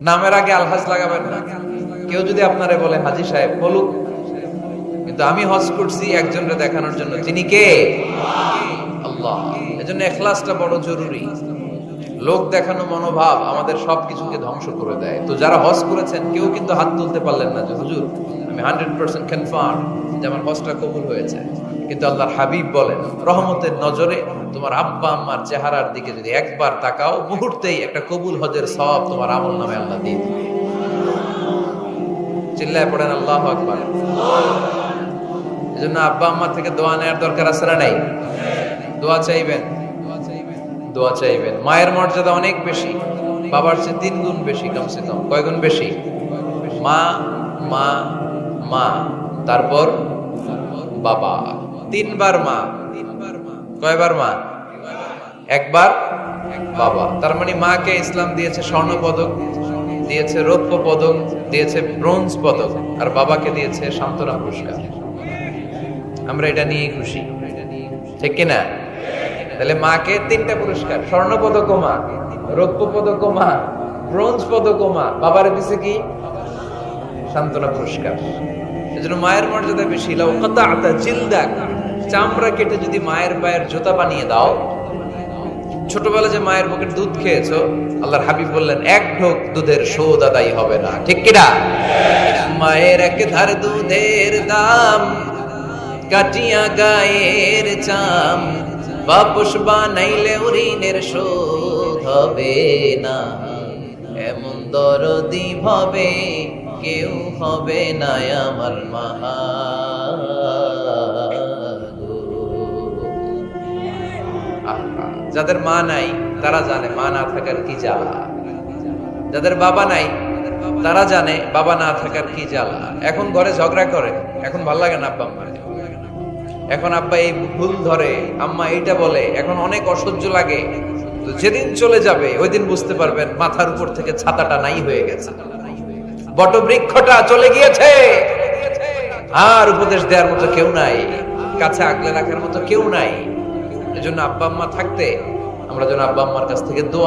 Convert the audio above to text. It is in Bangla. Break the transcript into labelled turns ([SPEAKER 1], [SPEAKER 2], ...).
[SPEAKER 1] নামের আগে আলহাজ লাগাবেন না। কেউ যদি আপনারে বলে হাজী সাহেব বলুক, কিন্তু আমি হজ করছি একজনকে দেখানোর জন্য, যিনি কে? আল্লাহ। এজন্য ইখলাসটা বড় জরুরি। লোক দেখানো মনোভাব আমাদের সবকিছুকে ধ্বংস করে দেয়। তো যারা হজ করেছেন কেউ কিন্তু হাত তুলতে পারলেন না যে হুজুর আমি 100% কনফার্ম যে আমার হজটা কবুল হয়েছে। কিন্তু আল্লাহর হাবিব বলেন, রহমতের নজরে তোমার আব্বা আম্মার চেহারার দিকে যদি একবার তাকাও, মুহূর্তেই একটা কবুল হজের সওয়াব তোমার আমল নামে আল্লাহ দিয়ে দিবে। চিল্লায় পড়েন আল্লাহু আকবার। এজন্য আব্বা আম্মা থেকে দোয়া নেওয়ার দরকার আছে না নাই? দোয়া চাইবেন, দোয়া চাইবেন। মায়ের মর্যাদা অনেক বেশি, বাবার চেয়ে 3 গুণ বেশি, কমসে কম। কয় গুণ বেশি? মা মা মা, তারপর বাবা। 3 বার মা। কয়বার মা? একবার বাবা। তার মানে মাকে ইসলাম দিয়েছে স্বর্ণ পদক, দিয়েছে রৌপ্য পদক, দিয়েছে ব্রোঞ্জ পদক, আর বাবাকে দিয়েছে সান্ত্বনা পুরস্কার। আমরা এটা নিয়ে খুশি, ঠিক কিনা? তাহলে মাকে 3টা পুরস্কার, স্বর্ণ পদক মা, রৌপ্য পদক মা, ব্রোঞ্জ পদক মা, বাবারে দিছে কি? সান্ত্বনা পুরস্কার। এজন্য মায়ের মর্যাদা বেশি। লাউ কাতাআতা জিলদাক, চামড়া কেটে যদি মায়ের পায়ের জুতা বানিয়ে দাও। ছোটবেলা যে মায়ের বুকের দুধ খেয়েছো, আল্লাহর হাবিব বললেন 1 ঢোক দুধের শোধ আদায় হবে না, ঠিক কিনা? মায়ের এক ধার দুধের দাম, কাটিয়া গায়ের চাম, বাপস বানাইলে ঋণের শোধ হবে না। এমন দরদি ভাবে কেউ হবে না আমার মা। যাদের মা নাই তারা জানে মা না থাকার কি জ্বালা। যাদের বাবা নাই তারা জানে বাবা না থাকার কি জ্বালা। এখন ঘরে ঝগড়া করে, এখন ভাল লাগে না আব্বা আম্মা, এখন আব্বা এই ভুল ধরে, আম্মা এইটা বলে, এখন অনেক অসহ্য লাগে। তো যেদিন চলে যাবে ওই দিন বুঝতে পারবেন মাথার উপর থেকে ছাতাটা নাই হয়ে গেছে, বটবৃক্ষটা চলে গিয়েছে, আর উপদেশ দেওয়ার মতো কেউ নাই, কাছে আগলে রাখার মতো কেউ নাই। এজন্য আব্বা আম্মা থাকতে আমরা যেন আব্বা আম্মার কাছ থেকে দোয়া